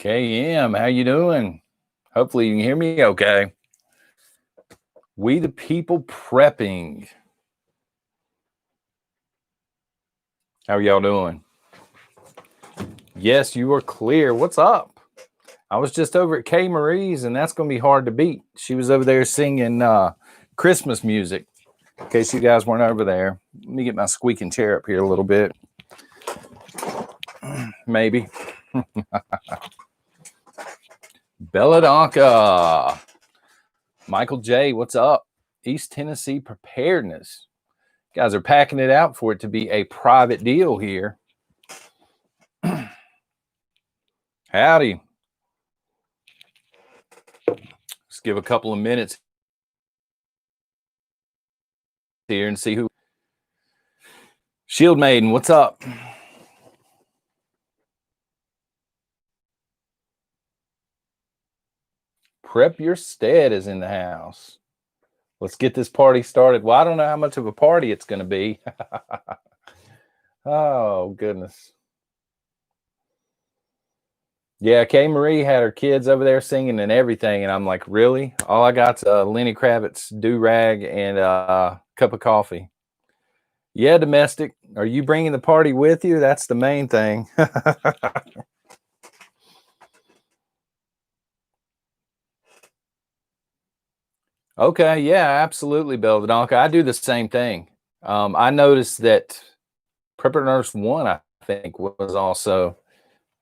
KM, how you doing? Hopefully you can hear me okay. We the people prepping. How are y'all doing? Yes, you are clear. What's up? I was just over at K Marie's, and that's going to be hard to beat. She was over there singing Christmas music, in case you guys weren't over there. Let me get my squeaking chair up here a little bit. Maybe. Belladonka. Michael J., what's up? East Tennessee preparedness. You guys are packing it out for it to be a private deal here. Howdy. Let's give a couple of minutes here and see who. Shield Maiden, what's up? Prep Your Stead is in the house. Let's get this party started. Well, I don't know how much of a party it's going to be. Oh, goodness. Yeah, Kay Marie had her kids over there singing and everything, and I'm like, really? All I got's a Lenny Kravitz do-rag and a cup of coffee. Yeah, domestic. Are you bringing the party with you? That's the main thing. Okay, yeah, absolutely, Belvedonka. I do the same thing. I noticed that Prepper Nurse 1, I think, was also,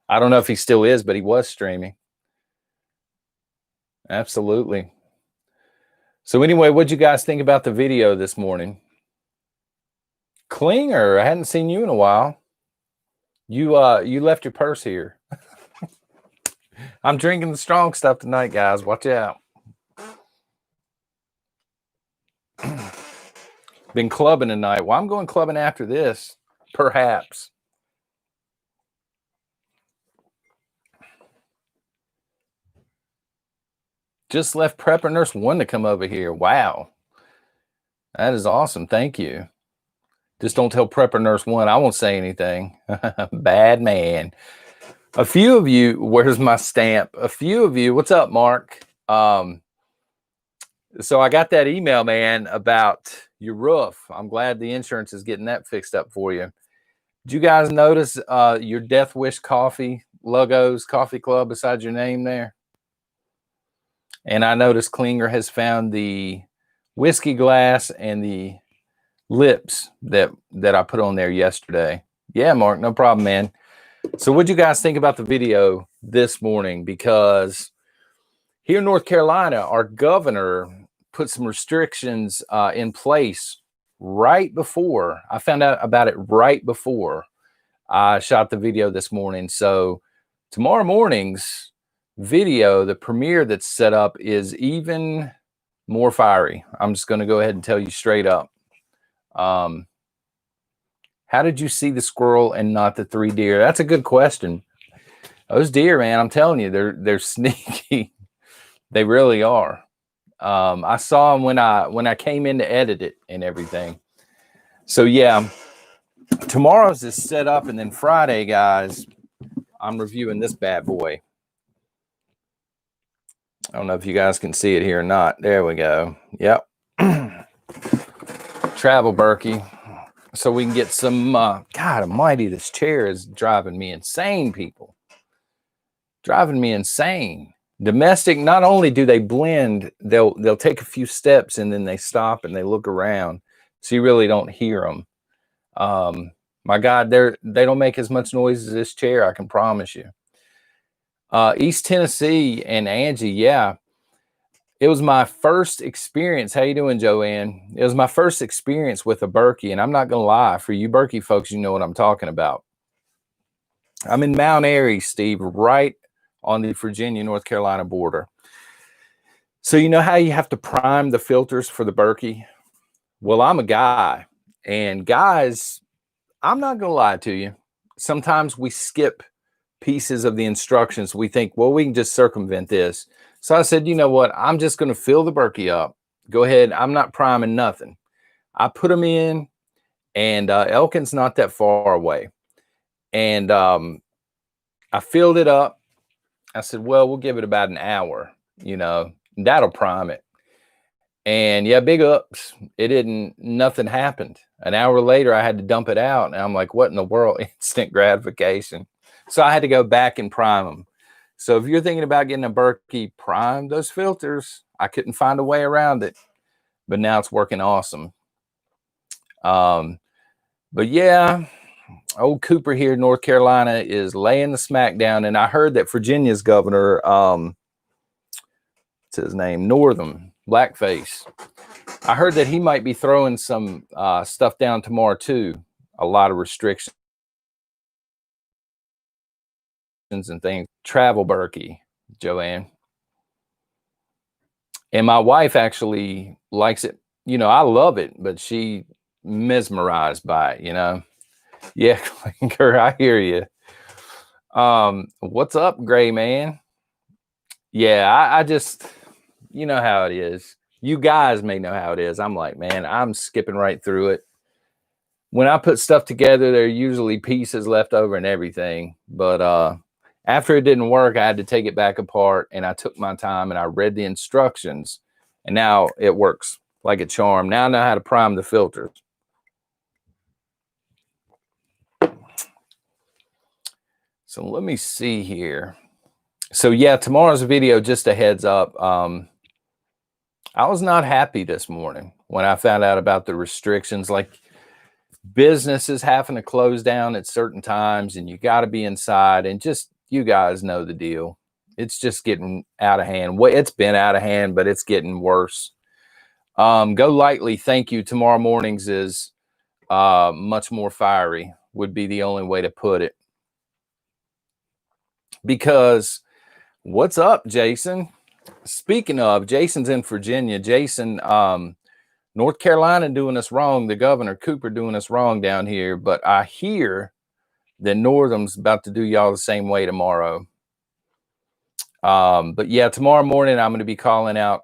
I don't know if he still is, but he was streaming. Absolutely. So anyway, what'd you guys think about the video this morning? Klinger, I hadn't seen you in a while. You left your purse here. I'm drinking the strong stuff tonight, guys. Watch out. Been clubbing tonight. Well, I'm going clubbing after this, perhaps. Just left Prepper Nurse 1 to come over here. Wow. That is awesome. Thank you. Just don't tell Prepper Nurse 1. I won't say anything. Bad man. A few of you, where's my stamp? A few of you, what's up, Mark? So I got that email, man, about your roof. I'm glad the insurance is getting that fixed up for you. Did you guys notice your Death Wish Coffee logos, Coffee Club beside your name there? And I noticed Klinger has found the whiskey glass and the lips that I put on there yesterday. Yeah, Mark, no problem, man. So what'd you guys think about the video this morning? Because here in North Carolina, our governor put some restrictions in place right before. I found out about it right before I shot the video this morning. So tomorrow morning's video, the premiere that's set up, is even more fiery. I'm just going to go ahead and tell you straight up. How did you see the squirrel and not the 3 deer? That's a good question. Those deer, man, I'm telling you, they're sneaky. They really are. I saw them when I came in to edit it and everything. So yeah, tomorrow's is set up, and then Friday, guys, I'm reviewing this bad boy. I don't know if you guys can see it here or not. There we go. Yep. Travel Berkey. So we can get some, God almighty, this chair is driving me insane, people. Driving me insane. Domestic, not only do they blend, they'll take a few steps and then they stop and they look around. So you really don't hear them. My God, they don't make as much noise as this chair, I can promise you. East Tennessee and Angie, yeah. It was my first experience. How you doing, Joanne? It was my first experience with a Berkey, and I'm not going to lie. For you Berkey folks, you know what I'm talking about. I'm in Mount Airy, Steve, right on the Virginia-North Carolina border. So you know how you have to prime the filters for the Berkey? Well, I'm a guy, and guys, I'm not going to lie to you. Sometimes we skip pieces of the instructions. We think, well, we can just circumvent this. So I said, you know what? I'm just going to fill the Berkey up. Go ahead. I'm not priming nothing. I put them in, and Elkin's not that far away. And I filled it up. I said, well, we'll give it about an hour, you know, that'll prime it. And yeah, big ups. It didn't, nothing happened. An hour later, I had to dump it out. And I'm like, what in the world? Instant gratification. So I had to go back and prime them. So if you're thinking about getting a Berkey, prime those filters. I couldn't find a way around it, but now it's working awesome. But yeah, old Cooper here in North Carolina is laying the smack down. And I heard that Virginia's governor, what's his name? Northam, Blackface. I heard that he might be throwing some stuff down tomorrow too. A lot of restrictions and things. Travel Berkey, Joanne. And my wife actually likes it. You know, I love it, but she mesmerized by it, you know. Yeah, Clinker, I hear you. What's up, Gray Man? Yeah, I just, you know how it is. You guys may know how it is. I'm like, man, I'm skipping right through it. When I put stuff together, there are usually pieces left over and everything. But after it didn't work, I had to take it back apart, and I took my time and I read the instructions, and now it works like a charm. Now I know how to prime the filters. So let me see here. So yeah, tomorrow's video, just a heads up. I was not happy this morning when I found out about the restrictions, like businesses having to close down at certain times and you got to be inside, and just, you guys know the deal. It's just getting out of hand. Well, it's been out of hand, but it's getting worse. Go lightly. Thank you. Tomorrow mornings is much more fiery, would be the only way to put it. Because what's up, Jason? Speaking of, Jason's in Virginia. Jason, North Carolina doing us wrong. The governor, Cooper, doing us wrong down here. But I hear that Northam's about to do y'all the same way tomorrow. But yeah, tomorrow morning, I'm going to be calling out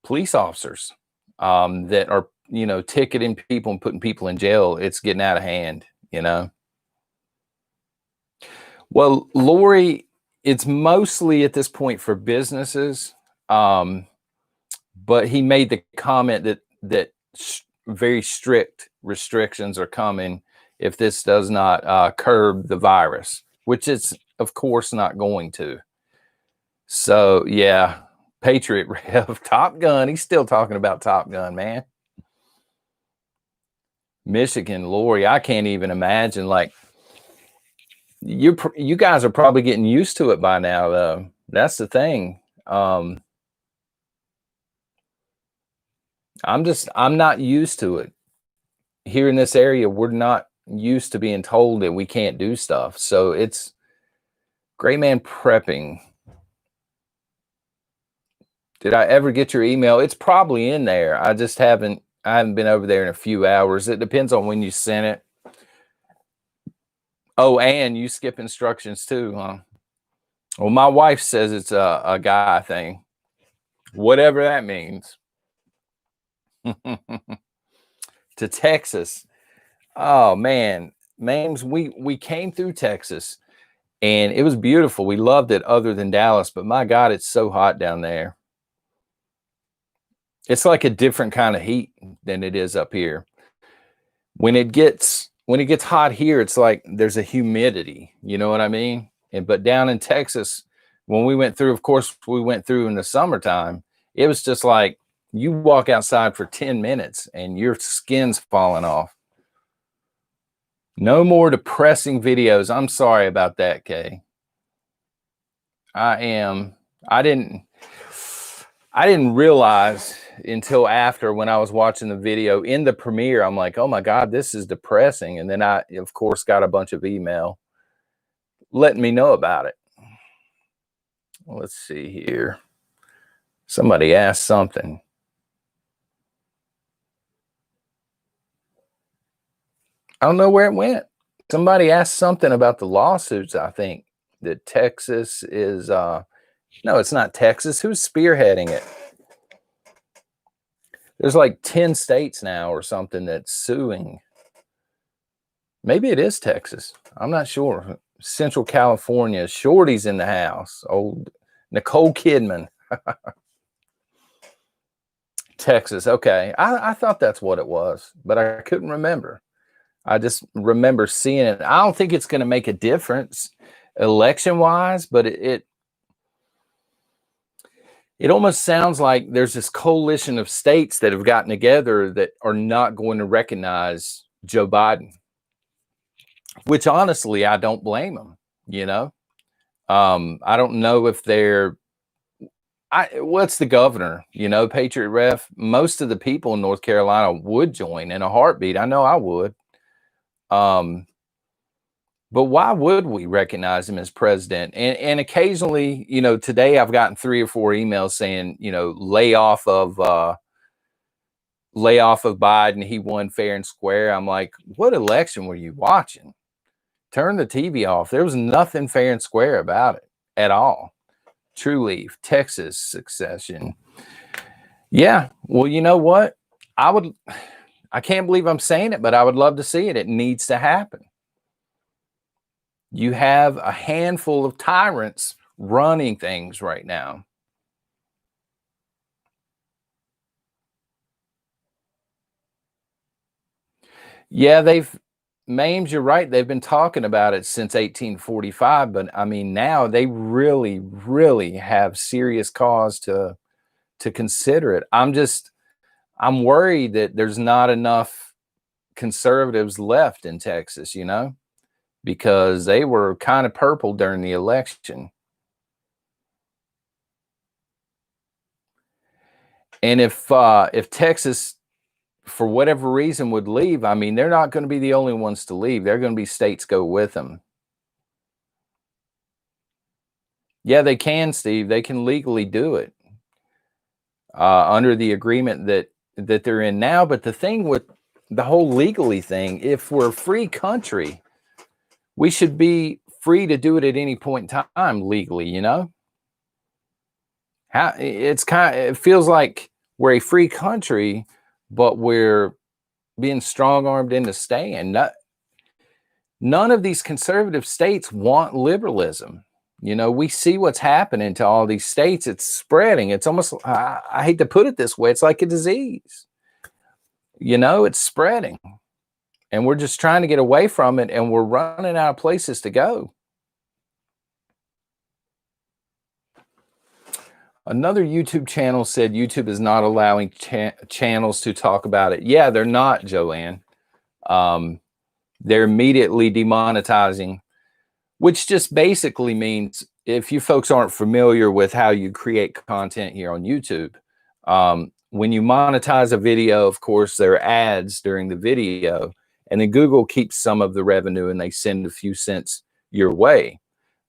police officers that are, you know, ticketing people and putting people in jail. It's getting out of hand, you know. Well, Lori, it's mostly at this point for businesses. But he made the comment that very strict restrictions are coming if this does not curb the virus, which it's of course not going to. So yeah, Patriot Rev, Top Gun. He's still talking about Top Gun, man. Michigan, Lori, I can't even imagine. Like, you guys are probably getting used to it by now, though. That's the thing. I'm not used to it. Here in this area, we're not used to being told that we can't do stuff. So it's Gray Man prepping. Did I ever get your email? It's probably in there. I haven't been over there in a few hours. It depends on when you sent it. Oh, and you skip instructions too, huh? Well, my wife says it's a guy thing, whatever that means. To Texas. Oh man, Mames, we came through Texas and it was beautiful. We loved it, other than Dallas, but my God, it's so hot down there. It's like a different kind of heat than it is up here. When it gets hot here, it's like there's a humidity, you know what I mean? But down in Texas, when we went through, of course, we went through in the summertime, it was just like you walk outside for 10 minutes and your skin's falling off. No more depressing videos. I'm sorry about that, Kay. I didn't realize until after, when I was watching the video in the premiere, I'm like, oh my God, this is depressing. And then I, of course, got a bunch of email letting me know about it. Let's see here. Somebody asked something. I don't know where it went. Somebody asked something about the lawsuits, I think, that Texas is, no, it's not Texas. Who's spearheading it? There's like 10 states now or something that's suing. Maybe it is Texas. I'm not sure. Central California. Shorty's in the house. Old Nicole Kidman. Texas. Okay. I thought that's what it was, but I couldn't remember. I just remember seeing it. I don't think it's going to make a difference election wise, but it almost sounds like there's this coalition of states that have gotten together that are not going to recognize Joe Biden, which honestly, I don't blame them, you know? I don't know if what's the governor, you know, Patriot Ref? Most of the people in North Carolina would join in a heartbeat. I know I would. But why would we recognize him as president? And occasionally, you know, today I've gotten 3 or 4 emails saying, you know, lay off of Biden. He won fair and square. I'm like, what election were you watching? Turn the TV off. There was nothing fair and square about it at all. True Leaf, Texas succession. Yeah. Well, you know what? I can't believe I'm saying it, but I would love to see it. It needs to happen. You have a handful of tyrants running things right now. Yeah, Mames, you're right. They've been talking about it since 1845, but I mean, now they really, really have serious cause to consider it. I'm worried that there's not enough conservatives left in Texas, you know, because they were kind of purple during the election. And if Texas, for whatever reason, would leave, I mean, they're not going to be the only ones to leave. They're going to be states go with them. Yeah, they can, Steve. They can legally do it under the agreement that they're in now. But the thing with the whole legally thing, if we're a free country, we should be free to do it at any point in time legally, you know? It feels like we're a free country, but we're being strong-armed into staying. None of these conservative states want liberalism. You know, we see what's happening to all these states. It's spreading. It's almost, I hate to put it this way, it's like a disease. You know, it's spreading. And we're just trying to get away from it, and we're running out of places to go. Another YouTube channel said YouTube is not allowing channels to talk about it. Yeah, they're not, Joanne. They're immediately demonetizing, which just basically means, if you folks aren't familiar with how you create content here on YouTube, when you monetize a video, of course, there are ads during the video, and then Google keeps some of the revenue and they send a few cents your way.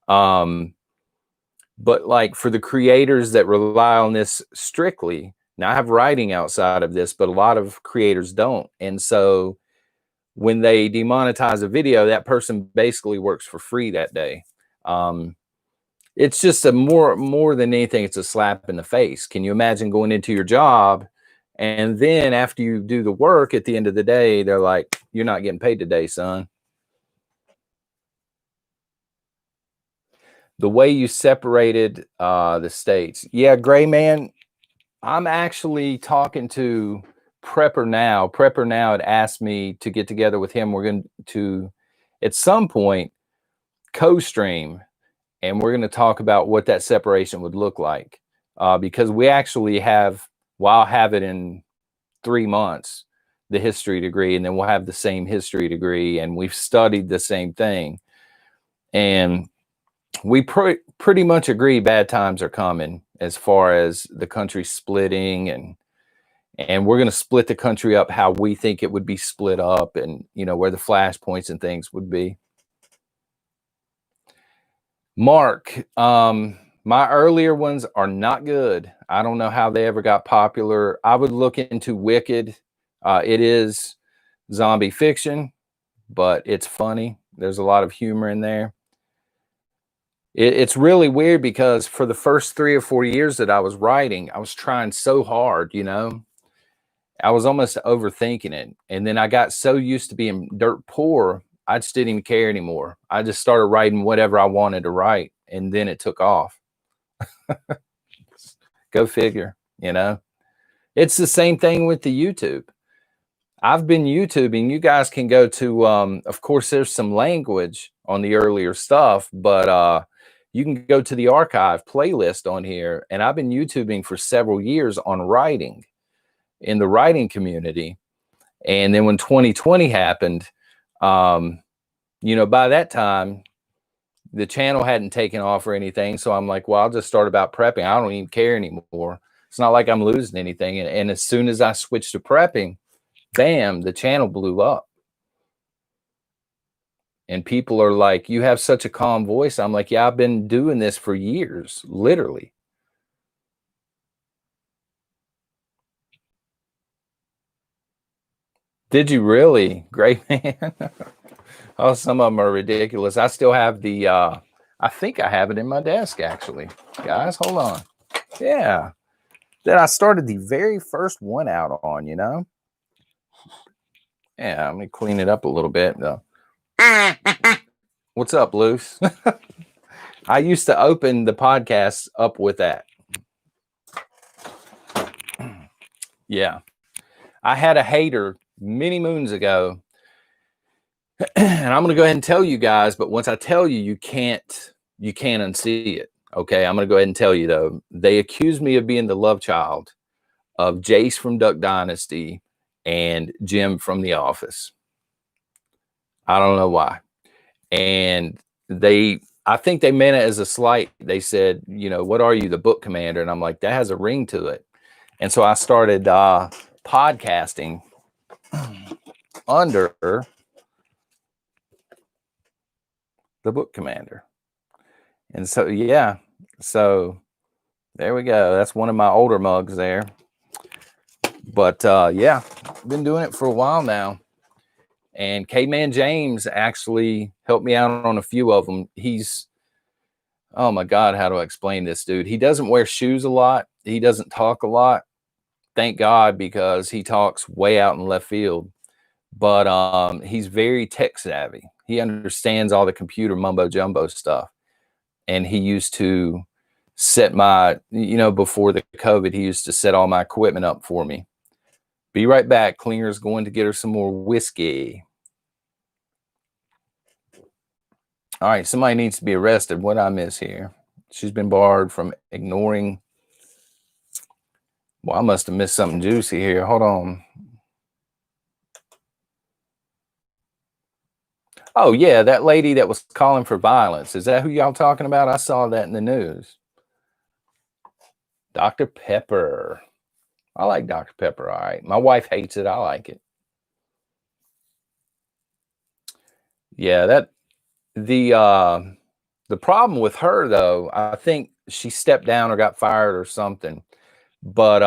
But like for the creators that rely on this strictly, now I have writing outside of this, but a lot of creators don't. And so when they demonetize a video, that person basically works for free that day. It's just a more than anything, it's a slap in the face. Can you imagine going into your job, and then after you do the work, at the end of the day, they're like, you're not getting paid today, son. The way you separated the states. Yeah, Gray Man, I'm actually talking to Prepper Now. Prepper Now had asked me to get together with him. We're going to, at some point, co-stream, and we're going to talk about what that separation would look like. Because we actually have, well, I'll have it in 3 months, the history degree, and then we'll have the same history degree, and we've studied the same thing. And we pretty much agree bad times are coming as far as the country splitting, and we're going to split the country up how we think it would be split up, and you know where the flashpoints and things would be. Mark, my earlier ones are not good. I don't know how they ever got popular. I would look into Wicked. It is zombie fiction, but it's funny. There's a lot of humor in there. It's really weird because for the first 3 or 4 years that I was writing, I was trying so hard, you know. I was almost overthinking it. And then I got so used to being dirt poor, I just didn't even care anymore. I just started writing whatever I wanted to write, and then it took off. Go figure, you know? It's the same thing with the YouTube. I've been YouTubing. You guys can go to, of course, there's some language on the earlier stuff, but you can go to the archive playlist on here. And I've been YouTubing for several years on writing in the writing community. And then when 2020 happened, you know, by that time, the channel hadn't taken off or anything. So I'm like, well, I'll just start about prepping. I don't even care anymore. It's not like I'm losing anything. And as soon as I switched to prepping, bam, the channel blew up. And people are like, you have such a calm voice. I'm like, yeah, I've been doing this for years, literally. Did you really? Great, man. Oh, some of them are ridiculous. I still have the, I think I have it in my desk, actually. Guys, hold on. Yeah. That I started the very first one out on, you know? Yeah, let me clean it up a little bit, though. What's up, Luce? I used to open the podcast up with that. Yeah. I had a hater many moons ago. And I'm going to go ahead and tell you guys, but once I tell you, you can't unsee it. Okay. I'm going to go ahead and tell you, though. They accused me of being the love child of Jace from Duck Dynasty and Jim from The Office. I don't know why. And I think they meant it as a slight. They said, you know, what are you, the book commander? And I'm like, that has a ring to it. And so I started podcasting under the book commander. And so, yeah, so there we go. That's one of my older mugs there. But yeah, been doing it for a while now. And Caveman James actually helped me out on a few of them. He's, oh my God, how do I explain this dude? He doesn't wear shoes a lot. He doesn't talk a lot. Thank God, because he talks way out in left field. But he's very tech savvy. He understands all the computer mumbo jumbo stuff. And he used to set my, you know, before the COVID, he used to set all my equipment up for me. Be right back. Klinger's going to get her some more whiskey. All right, somebody needs to be arrested. What did I miss here? She's been barred from ignoring. Well, I must have missed something juicy here. Hold on. Oh, yeah, that lady that was calling for violence. Is that who y'all talking about? I saw that in the news. Dr. Pepper. I like Dr. Pepper, all right. My wife hates it. I like it. Yeah, the problem with her, though, I think she stepped down or got fired or something. But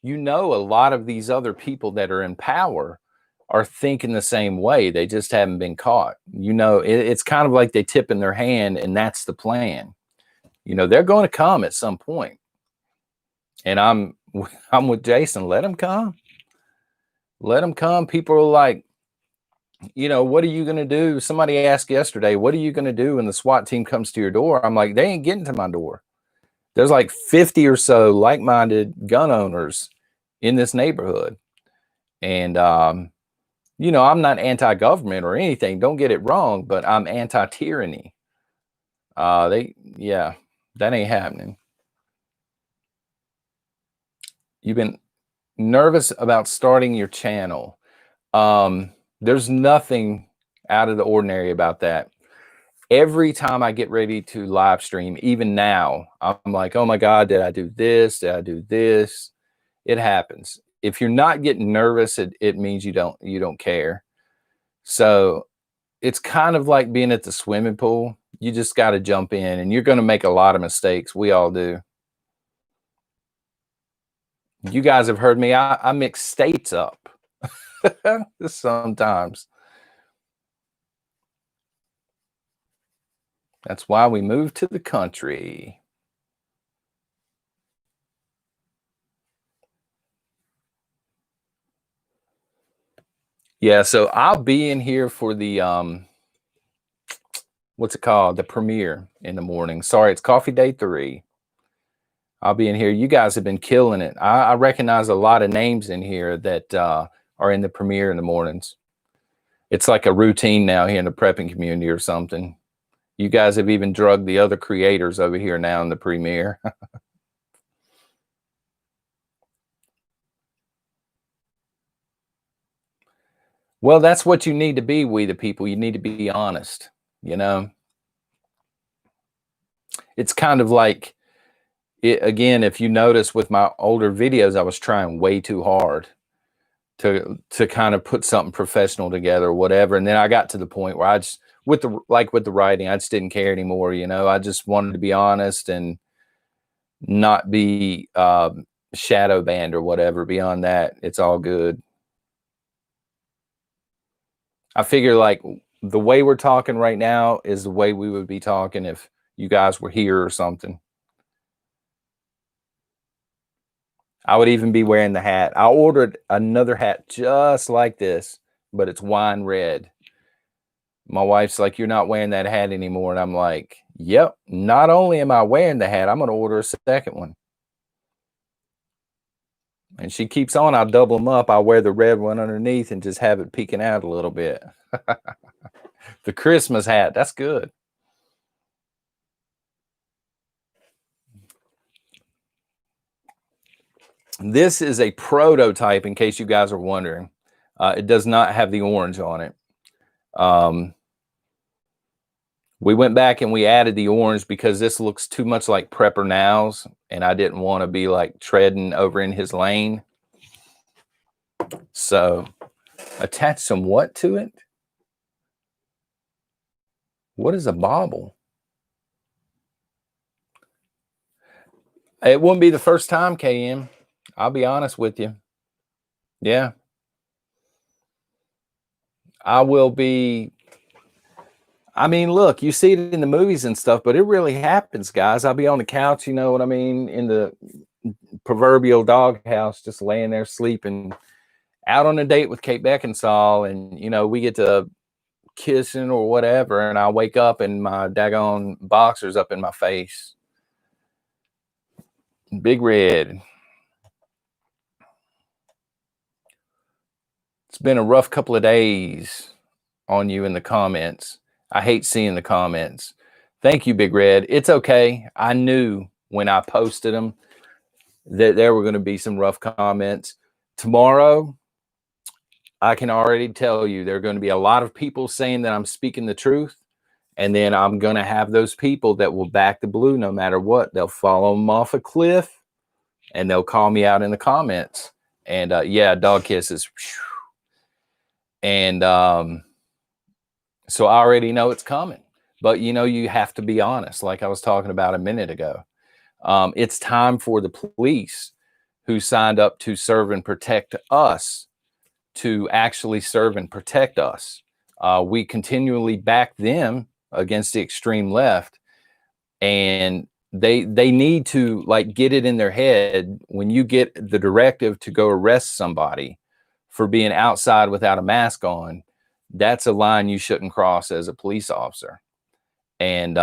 you know, a lot of these other people that are in power are thinking the same way. They just haven't been caught. You know, it's kind of like they tip in their hand, and that's the plan. You know, they're going to come at some point. And I'm with Jason. Let them come. Let them come. People are like, you know, what are you going to do? Somebody asked yesterday, what are you going to do when the SWAT team comes to your door? I'm like, they ain't getting to my door. There's like 50 or so like-minded gun owners in this neighborhood. And, you know, I'm not anti-government or anything. Don't get it wrong, but I'm anti-tyranny. Yeah, that ain't happening. You've been nervous about starting your channel. There's nothing out of the ordinary about that. Every time I get ready to live stream, even now, I'm like, oh my God, did I do this? Did I do this? It happens. If you're not getting nervous, it means you don't care. So it's kind of like being at the swimming pool. You just got to jump in, and you're going to make a lot of mistakes. We all do. You guys have heard me. I mix states up sometimes. That's why we moved to the country. Yeah, so I'll be in here for the what's it called? The premiere in the morning. Sorry, it's coffee day 3. I'll be in here. You guys have been killing it. I recognize a lot of names in here that are in the premiere in the mornings. It's like a routine now here in the prepping community or something. You guys have even drugged the other creators over here now in the premiere. Well, that's what you need to be, we the people. You need to be honest, you know? It's kind of like again, if you notice with my older videos, I was trying way too hard to kind of put something professional together or whatever. And then I got to the point where I just with the writing, I just didn't care anymore, you know. I just wanted to be honest and not be shadow banned or whatever. Beyond that, it's all good. I figure like the way we're talking right now is the way we would be talking if you guys were here or something. I would even be wearing the hat. I ordered another hat just like this, but it's wine red. My wife's like, "You're not wearing that hat anymore." And I'm like, "Yep, not only am I wearing the hat, I'm going to order a second one." And she keeps on. I'll double them up. I'll wear the red one underneath and just have it peeking out a little bit. The Christmas hat. That's good. This is a prototype, in case you guys are wondering. It does not have the orange on it. We went back and we added the orange because this looks too much like Prepper Now's, and I didn't want to be like treading over in his lane. So attach some what to it? What is a bauble? It wouldn't be the first time, KM. I'll be honest with you. Yeah. I will be. I mean, look, you see it in the movies and stuff, but it really happens, guys. I'll be on the couch, you know what I mean, in the proverbial doghouse, just laying there sleeping, out on a date with Kate Beckinsale, and you know, we get to kissing or whatever, and I wake up and my daggone boxer's up in my face. Big Red. It's been a rough couple of days on you in the comments. I hate seeing the comments. Thank you, Big Red. It's okay. I knew when I posted them that there were going to be some rough comments. Tomorrow, I can already tell you there are going to be a lot of people saying that I'm speaking the truth. And then I'm going to have those people that will back the blue no matter what. They'll follow them off a cliff and they'll call me out in the comments. And yeah, dog kisses. And so I already know it's coming. But, you know, you have to be honest, like I was talking about a minute ago. It's time for the police who signed up to serve and protect us to actually serve and protect us. We continually back them against the extreme left, and they need to like get it in their head when you get the directive to go arrest somebody for being outside without a mask on. That's a line you shouldn't cross as a police officer. And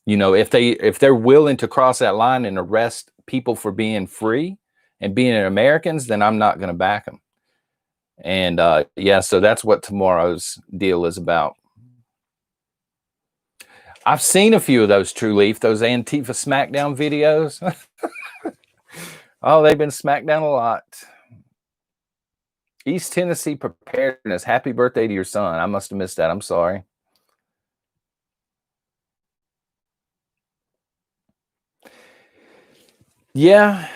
you know, if they're willing to cross that line and arrest people for being free and being Americans, then I'm not going to back them. And yeah, so that's what tomorrow's deal is about. I've seen a few of those, True Leaf, those Antifa Smackdown videos. Oh, they've been smacked down a lot. East Tennessee Preparedness. Happy birthday to your son. I must have missed that. I'm sorry. Yeah.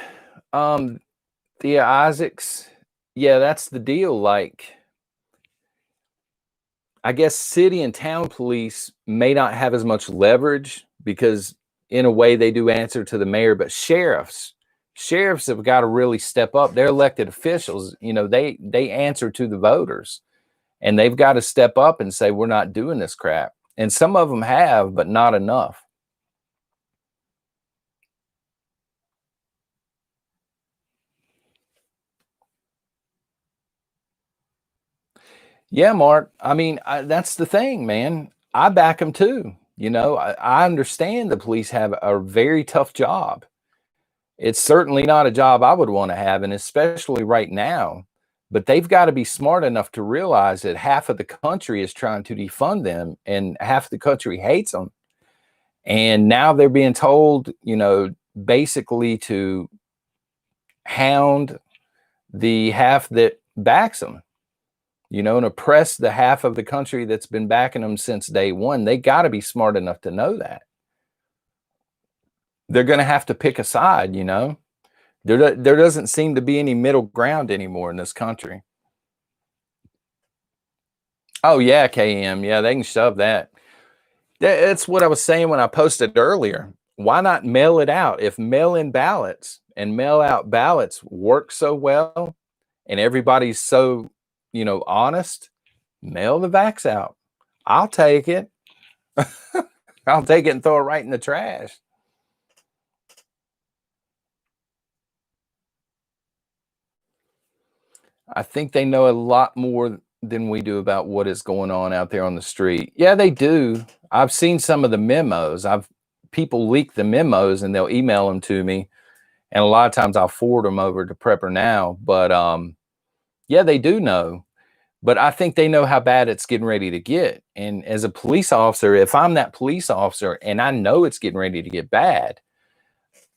Thea Isaacs. Yeah, that's the deal. Like, I guess city and town police may not have as much leverage because in a way they do answer to the mayor, but sheriffs have got to really step up. They're elected officials, you know, they answer to the voters, and they've got to step up and say, we're not doing this crap. And some of them have, but not enough. Yeah, Mark. I mean, that's the thing, man. I back them too. I understand the police have a very tough job. It's certainly not a job I would want to have, and especially right now. But they've got to be smart enough to realize that half of the country is trying to defund them, and half the country hates them. And now they're being told, basically to hound the half that backs them, and oppress the half of the country that's been backing them since day one. They got to be smart enough to know that. They're going to have to pick a side. There doesn't seem to be any middle ground anymore in this country. Oh, yeah, KM. Yeah, they can shove that. That's what I was saying when I posted earlier. Why not mail it out? If mail-in ballots and mail-out ballots work so well and everybody's so, honest, mail the vax out. I'll take it. I'll take it and throw it right in the trash. I think they know a lot more than we do about what is going on out there on the street. Yeah, they do. I've seen some of the memos. People leak the memos and they'll email them to me, and a lot of times I'll forward them over to Prepper Now. But yeah, they do know. But I think they know how bad it's getting ready to get. And as a police officer, if I'm that police officer and I know it's getting ready to get bad,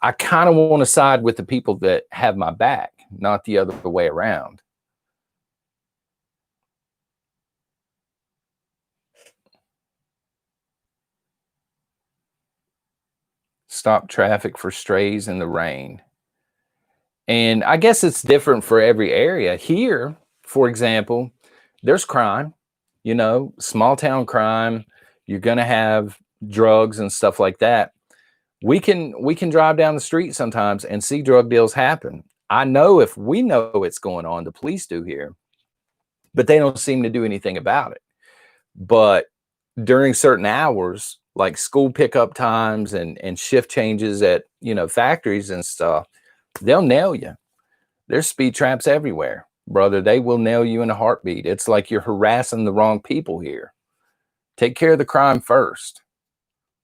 I kind of want to side with the people that have my back, not the other way around. Stop traffic for strays in the rain. And I guess it's different for every area. Here, for example, there's crime, small town crime. You're going to have drugs and stuff like that. We can drive down the street sometimes and see drug deals happen. I know if we know it's going on, the police do here, but they don't seem to do anything about it. But during certain hours, like school pickup times and shift changes at, factories and stuff, they'll nail you. There's speed traps everywhere, brother. They will nail you in a heartbeat. It's like you're harassing the wrong people here. Take care of the crime first,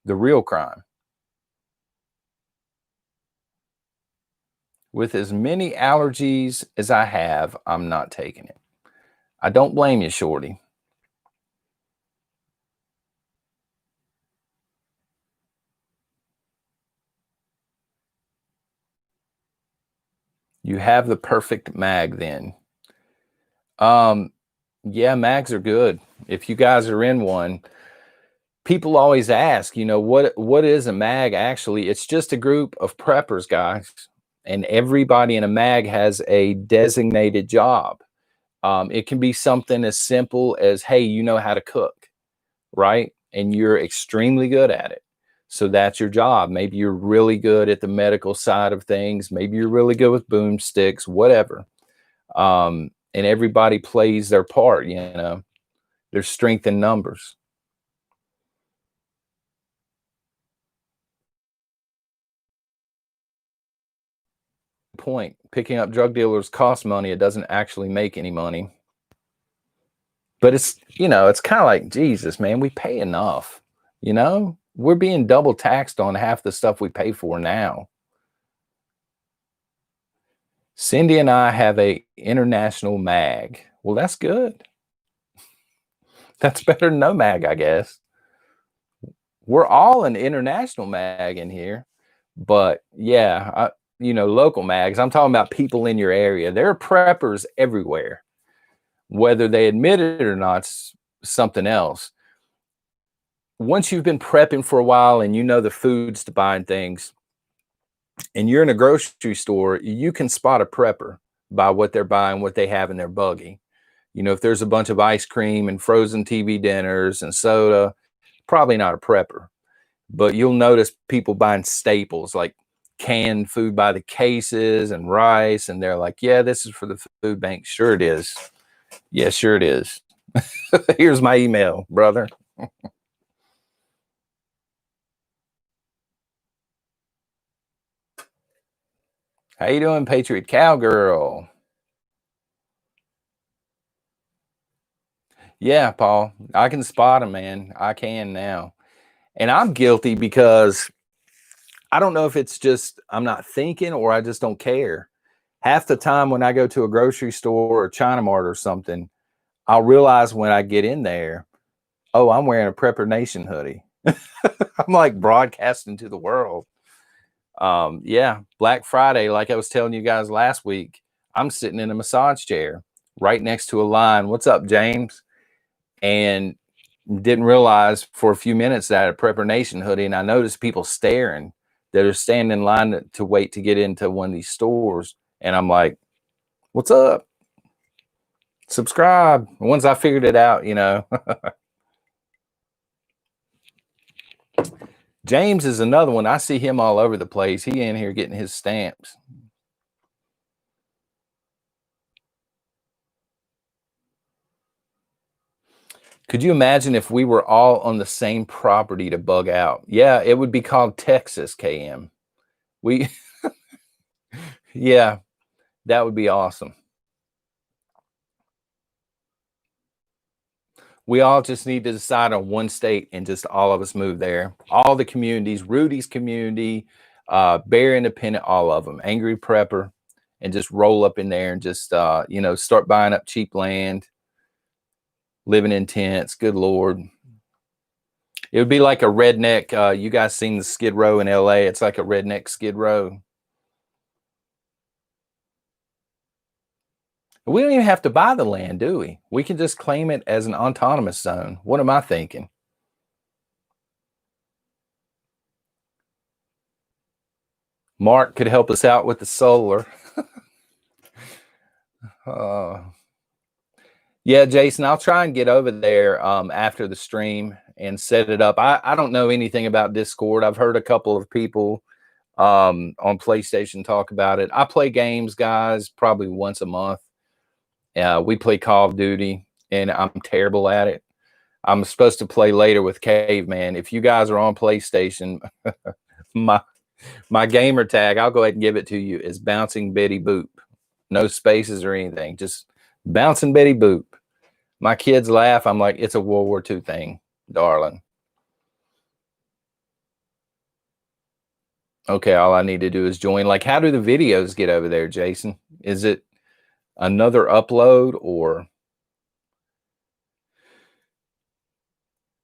the real crime. With as many allergies as I have, I'm not taking it. I don't blame you, Shorty. You have the perfect mag then. Um, yeah, mags are good. If you guys are in one, people always ask, what is a mag actually? It's just a group of preppers, guys. And everybody in a mag has a designated job. It can be something as simple as, hey, you know how to cook, right? And you're extremely good at it. So that's your job. Maybe you're really good at the medical side of things. Maybe you're really good with boomsticks, whatever. And everybody plays their part, There's strength in numbers. Point. Picking up drug dealers costs money. It doesn't actually make any money. But it's kind of like, Jesus, man, we pay enough. We're being double taxed on half the stuff we pay for now. Cindy and I have a international mag. Well, that's good. That's better than no mag, I guess. We're all an international mag in here. But yeah, local mags. I'm talking about people in your area. There are preppers everywhere. Whether they admit it or not, something else. Once you've been prepping for a while and you know the foods to buy and things, and you're in a grocery store, you can spot a prepper by what they're buying, what they have in their buggy. If there's a bunch of ice cream and frozen TV dinners and soda, probably not a prepper. But you'll notice people buying staples like canned food by the cases and rice, and they're like, yeah, this is for the food bank. Sure it is. Yeah, sure it is. Here's my email, brother. How you doing, Patriot Cowgirl? Yeah, Paul, I can spot them, man. I can now. And I'm guilty because I don't know if it's just I'm not thinking or I just don't care. Half the time when I go to a grocery store or China Mart or something, I'll realize when I get in there, oh, I'm wearing a Prepper Nation hoodie. I'm like broadcasting to the world. Yeah, Black Friday, like I was telling you guys last week, I'm sitting in a massage chair right next to a line. What's up, James? And didn't realize for a few minutes that I had a Prepper Nation hoodie, and I noticed people staring that are standing in line to wait to get into one of these stores. And I'm like, what's up? Subscribe. Once I figured it out, you know. James is another one. I see him all over the place. He in here getting his stamps. Could you imagine if we were all on the same property to bug out? Yeah, it would be called Texas KM. We, yeah, that would be awesome. We all just need to decide on one state and just all of us move there. All the communities, Rudy's community, Bear Independent, all of them, Angry Prepper, and just roll up in there and just, you know, start buying up cheap land, living in tents. Good Lord. It would be like a redneck. You guys seen the Skid Row in LA? It's like a redneck Skid Row. We don't even have to buy the land, do we? We can just claim it as an autonomous zone. What am I thinking? Mark could help us out with the solar. Yeah, Jason, I'll try and get over there after the stream and set it up. I don't know anything about Discord. I've heard a couple of people on PlayStation talk about it. I play games, guys, probably once a month. We play Call of Duty, and I'm terrible at it. I'm supposed to play later with Caveman. If you guys are on PlayStation, my gamer tag, I'll go ahead and give it to you, is Bouncing Betty Boop. No spaces or anything, just Bouncing Betty Boop. My kids laugh. I'm like, it's a World War II thing, darling. Okay, all I need to do is join. Like, how do the videos get over there, Jason? Is it another upload or?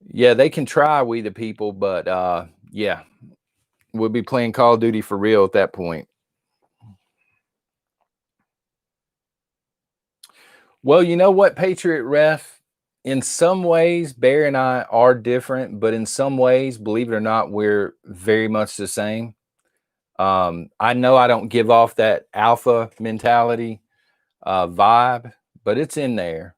Yeah, they can try, We the People, but yeah, we'll be playing Call of Duty for real at that point. Well, you know what, Patriot Ref? In some ways, Bear and I are different, but in some ways, believe it or not, we're very much the same. I know I don't give off that alpha mentality vibe, but it's in there.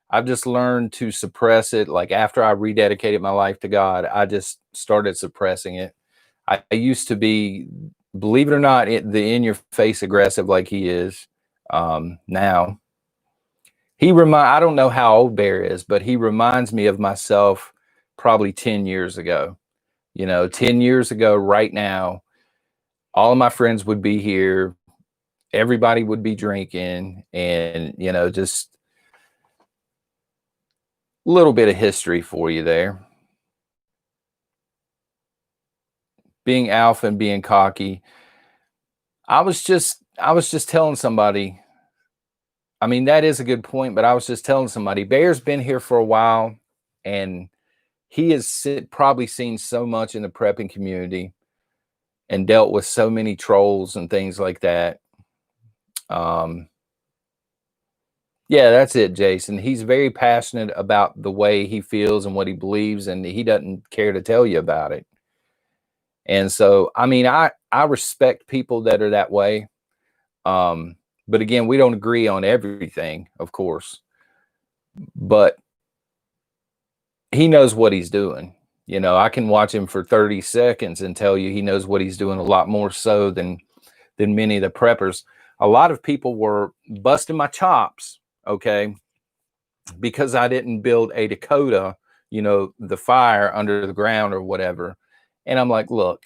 I've just learned to suppress it. Like after I rededicated my life to God, I just started suppressing it. I used to be, believe it or not, the in your face aggressive like he is now. I don't know how old Bear is, but he reminds me of myself probably 10 years ago. You know, 10 years ago, right now, all of my friends would be here. Everybody would be drinking and, you know, just a little bit of history for you there. Being alpha and being cocky. I was just telling somebody, I mean, that is a good point, but I was just telling somebody, Bear's been here for a while and he has probably seen so much in the prepping community and dealt with so many trolls and things like that. Yeah, that's it, Jason. He's very passionate about the way he feels and what he believes, and he doesn't care to tell you about it. And so, I mean, I respect people that are that way. But again, we don't agree on everything, of course. But he knows what he's doing. You know, I can watch him for 30 seconds and tell you he knows what he's doing a lot more so than many of the preppers. A lot of people were busting my chops, okay, because I didn't build a Dakota, you know, the fire under the ground or whatever. And I'm like, look,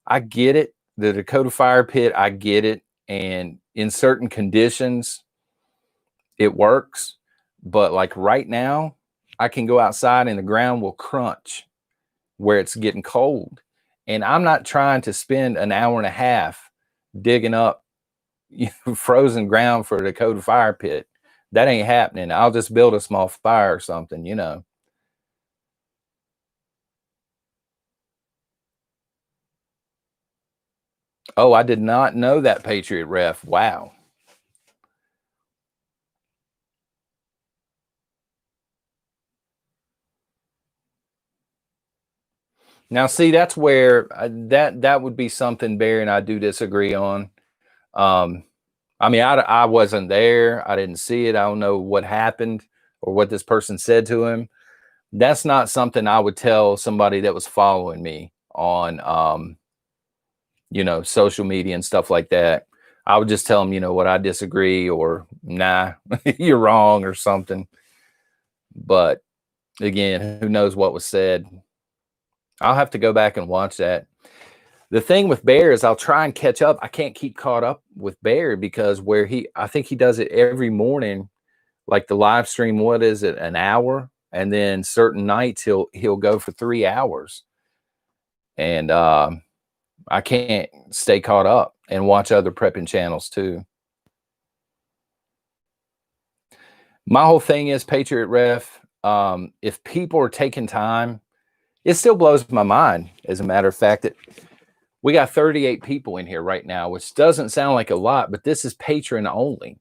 I get it. The Dakota fire pit, I get it. And in certain conditions, it works. But like right now, I can go outside and the ground will crunch where it's getting cold. And I'm not trying to spend an hour and a half digging up frozen ground for a Dakota fire pit. That ain't happening. I'll just build a small fire or something, you know. Oh, I did not know that, Patriot Ref. Wow. Now, see, that's where that would be something Barry and I do disagree on. Um, I mean, I wasn't there. I didn't see it. I don't know what happened or what this person said to him. That's not something I would tell somebody that was following me on, social media and stuff like that. I would just tell them, what I disagree or nah, you're wrong or something. But again, who knows what was said? I'll have to go back and watch that. The thing with Bear is I'll try and catch up. I can't keep caught up with Bear because I think he does it every morning, like the live stream. What is it, an hour? And then certain nights he'll go for 3 hours, and I can't stay caught up and watch other prepping channels too. My whole thing is Patriot Ref. If people are taking time, it still blows my mind. As a matter of fact, that we got 38 people in here right now, which doesn't sound like a lot, but this is patron only.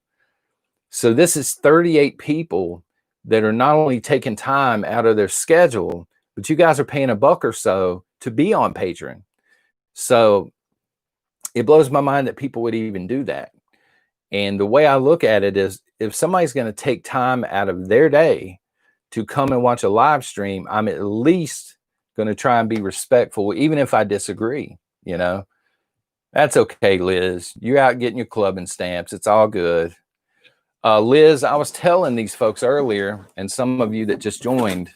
So this is 38 people that are not only taking time out of their schedule, but you guys are paying $1 or so to be on Patreon. So it blows my mind that people would even do that. And the way I look at it is, if somebody's going to take time out of their day to come and watch a live stream, I'm at least going to try and be respectful, even if I disagree. That's okay, Liz. You're out getting your clubbing stamps. It's all good. Liz, I was telling these folks earlier, and some of you that just joined,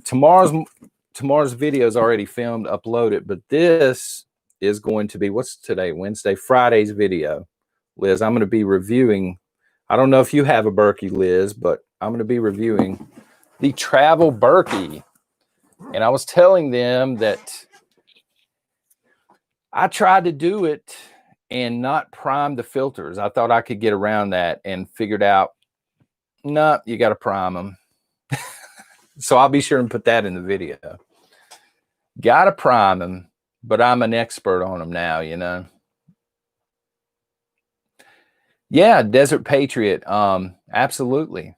tomorrow's video is already filmed, uploaded, but this is going to be, what's today? Wednesday, Friday's video. Liz, I'm going to be reviewing. I don't know if you have a Berkey, Liz, but I'm going to be reviewing the Travel Berkey. And I was telling them that I tried to do it and not prime the filters. I thought I could get around that and figured out, no, you got to prime them. So I'll be sure and put that in the video. Got to prime them, but I'm an expert on them now, Yeah, Desert Patriot. Absolutely.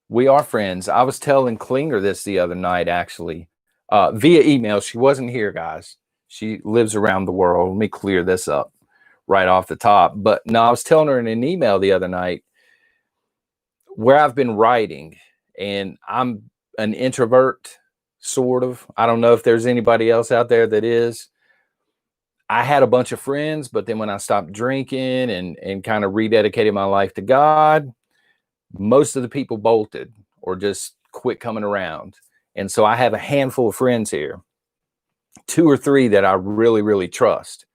We are friends. I was telling Klinger this the other night, actually, via email. She wasn't here, guys. She lives around the world. Let me clear this up right off the top. But no, I was telling her in an email the other night where I've been writing, and I'm an introvert, sort of. I don't know if there's anybody else out there that is. I had a bunch of friends, but then when I stopped drinking and kind of rededicated my life to God, most of the people bolted or just quit coming around. And so I have a handful of friends here, 2 or 3 that I really, really trust.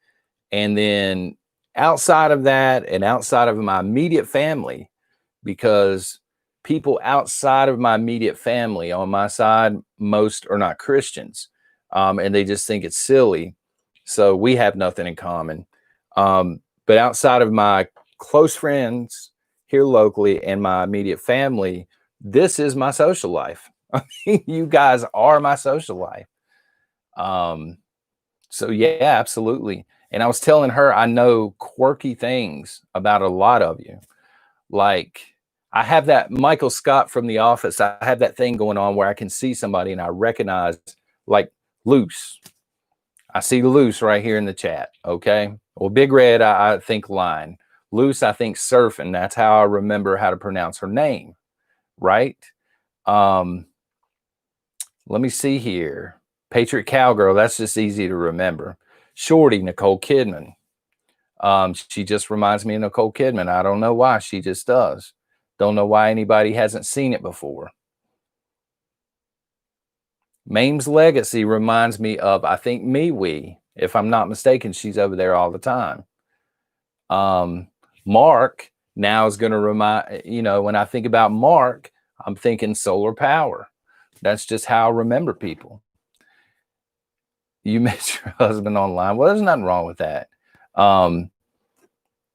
And then outside of that and outside of my immediate family, because people outside of my immediate family on my side, most are not Christians, and they just think it's silly. So we have nothing in common. But outside of my close friends here locally and my immediate family, this is my social life. I mean, you guys are my social life. So yeah, absolutely. And I was telling her, I know quirky things about a lot of you. Like, I have that Michael Scott from The Office. I have that thing going on where I can see somebody and I recognize, like, Loose. I see Loose right here in the chat. Okay. Well, Big Red, I think Line. Loose, I think Surfing. That's how I remember how to pronounce her name. Right. Let me see here. Patriot Cowgirl. That's just easy to remember. Shorty, Nicole Kidman. She just reminds me of Nicole Kidman. I don't know why. She just does. Don't know why anybody hasn't seen it before. Mame's Legacy reminds me of, I think, MeWe. If I'm not mistaken, she's over there all the time. Mark now is going to remind, when I think about Mark, I'm thinking solar power. That's just how I remember people. You met your husband online. Well, there's nothing wrong with that.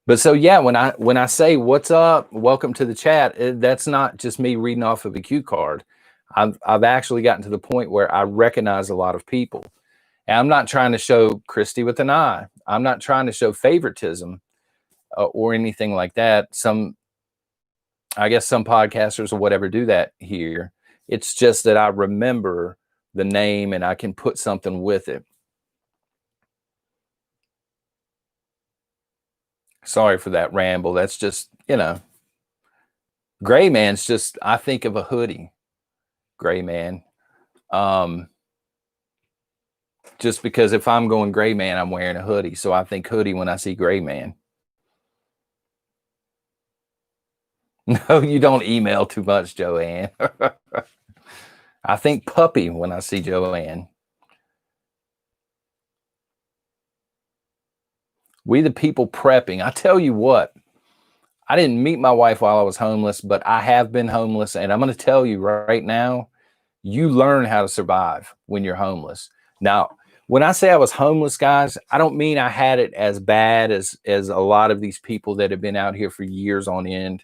But so yeah, when I say what's up, welcome to the chat, that's not just me reading off of a cue card. I've actually gotten to the point where I recognize a lot of people. And I'm not trying to show Christy with an eye. I'm not trying to show favoritism or anything like that. I guess some podcasters or whatever do that here. It's just that I remember the name and I can put something with it. Sorry for that ramble. That's just, Gray Man's just, I think of a hoodie. Gray Man. Just because if I'm going Gray Man, I'm wearing a hoodie. So I think hoodie when I see Gray Man. No, you don't email too much, Joanne. I think puppy when I see Joanne. We the people prepping. I tell you what, I didn't meet my wife while I was homeless, but I have been homeless. And I'm going to tell you right now, you learn how to survive when you're homeless. Now, when I say I was homeless, guys, I don't mean I had it as bad as a lot of these people that have been out here for years on end.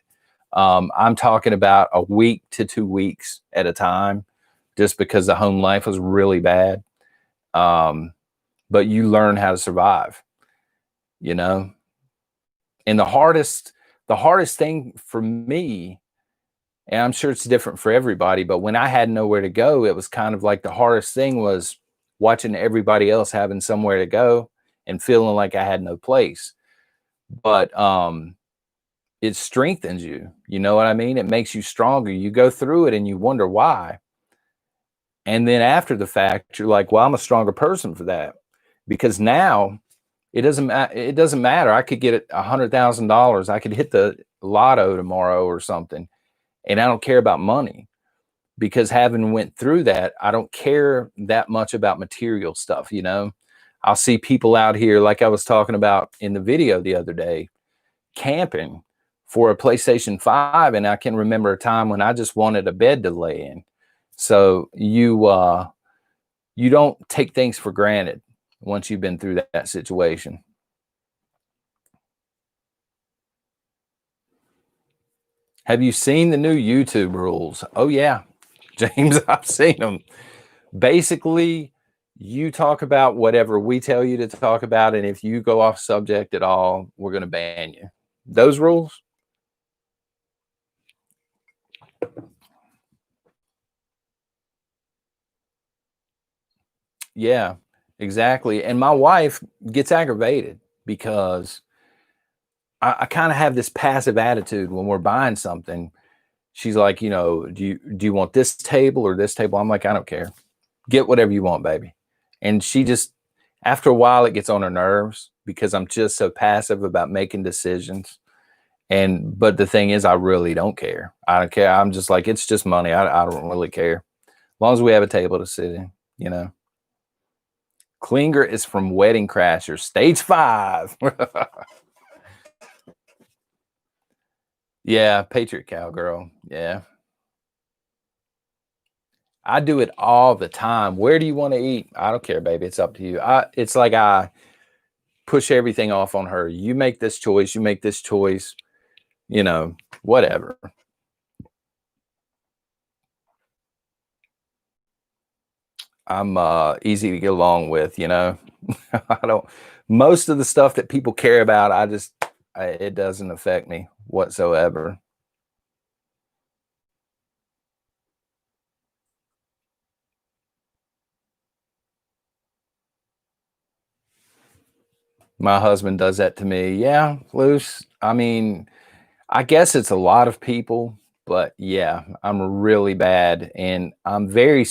I'm talking about a week to 2 weeks at a time, just because the home life was really bad. But you learn how to survive, And the hardest thing for me, and I'm sure it's different for everybody, but when I had nowhere to go, it was kind of like the hardest thing was watching everybody else having somewhere to go and feeling like I had no place. But it strengthens you. You know what I mean? It makes you stronger. You go through it and you wonder why. And then after the fact, you're like, well, I'm a stronger person for that. Because now it doesn't matter. I could get $100,000. I could hit the lotto tomorrow or something. And I don't care about money, because having went through that, I don't care that much about material stuff. I'll see people out here, like I was talking about in the video the other day, camping for a PlayStation 5. And I can remember a time when I just wanted a bed to lay in. So you don't take things for granted once you've been through that situation. Have you seen the new YouTube rules? Oh yeah, James, I've seen them. Basically, you talk about whatever we tell you to talk about, and if you go off subject at all, we're going to ban you. Those rules? Yeah, exactly. And my wife gets aggravated because I kind of have this passive attitude when we're buying something. She's like, do you want this table or this table? I'm like, I don't care. Get whatever you want, baby. And she just, after a while, it gets on her nerves because I'm just so passive about making decisions. But the thing is, I really don't care. I don't care. I'm just like, it's just money. I don't really care. As long as we have a table to sit in, Klinger is from Wedding Crashers, stage 5. Yeah, Patriot Cowgirl. Yeah. I do it all the time. Where do you want to eat? I don't care, baby. It's up to you. It's like I push everything off on her. You make this choice. You make this choice. Whatever. I'm easy to get along with, I don't, most of the stuff that people care about, it doesn't affect me whatsoever. My husband does that to me. Yeah, Luce. I mean, I guess it's a lot of people, but yeah, I'm really bad. And I'm very,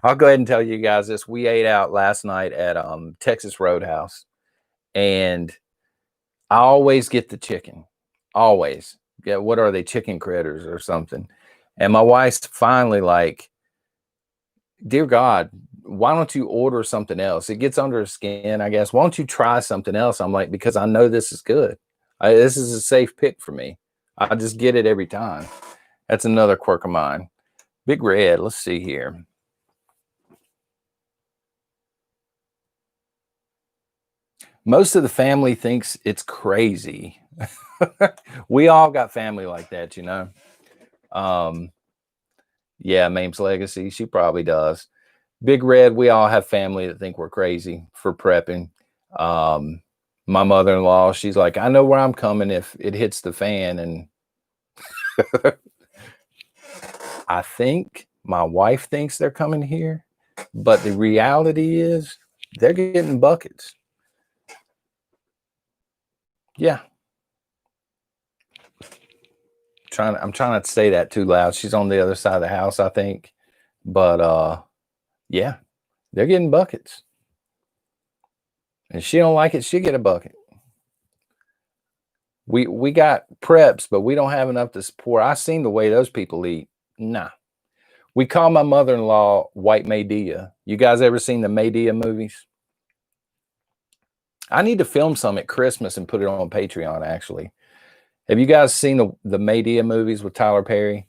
I'll go ahead and tell you guys this. We ate out last night at Texas Roadhouse, and I always get the chicken. Always. Yeah, what are they? Chicken critters or something. And my wife's finally like, dear God, why don't you order something else? It gets under her skin, I guess. Why don't you try something else? I'm like, because I know this is good. This is a safe pick for me. I just get it every time. That's another quirk of mine. Big Red. Let's see here. Most of the family thinks it's crazy. We all got family like that, you know. Yeah, Mame's Legacy. She probably does. Big Red. We all have family that think we're crazy for prepping. My mother-in-law, she's like, I know where I'm coming if it hits the fan. And I think my wife thinks they're coming here, but the reality is they're getting buckets. Yeah. I'm trying not to say that too loud. She's on the other side of the house, I think. But yeah, they're getting buckets. And she don't like it, she'll get a bucket. We got preps, but we don't have enough to support. I seen the way those people eat. Nah. We call my mother-in-law White Medea. You guys ever seen the Medea movies? I need to film some at Christmas and put it on Patreon, actually. Have you guys seen the Medea movies with Tyler Perry?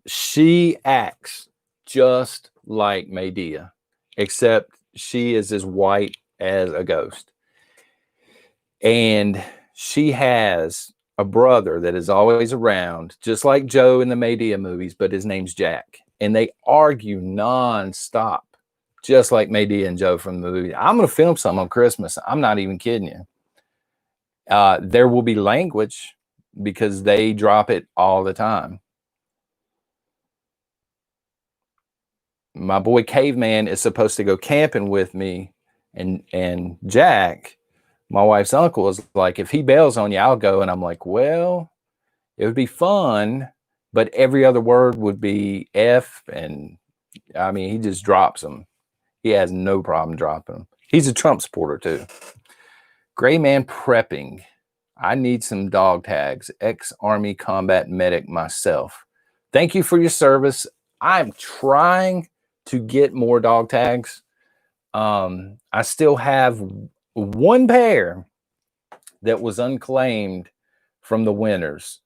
She acts just like Medea, except she is as white as a ghost. And she has a brother that is always around, just like Joe in the Medea movies, but his name's Jack. And they argue nonstop, just like Medea and Joe from the movie. I'm going to film some on Christmas. I'm not even kidding you. There will be language because they drop it all the time. My boy Caveman is supposed to go camping with me, and Jack, my wife's uncle, was like, if he bails on you, I'll go. And I'm like, well, it would be fun, but every other word would be F. And I mean, he just drops them. He has no problem dropping them. He's a Trump supporter too. Gray Man Prepping. I need some dog tags. Ex-Army combat medic myself. Thank you for your service. I'm trying to get more dog tags. I still have one pair that was unclaimed from the winners,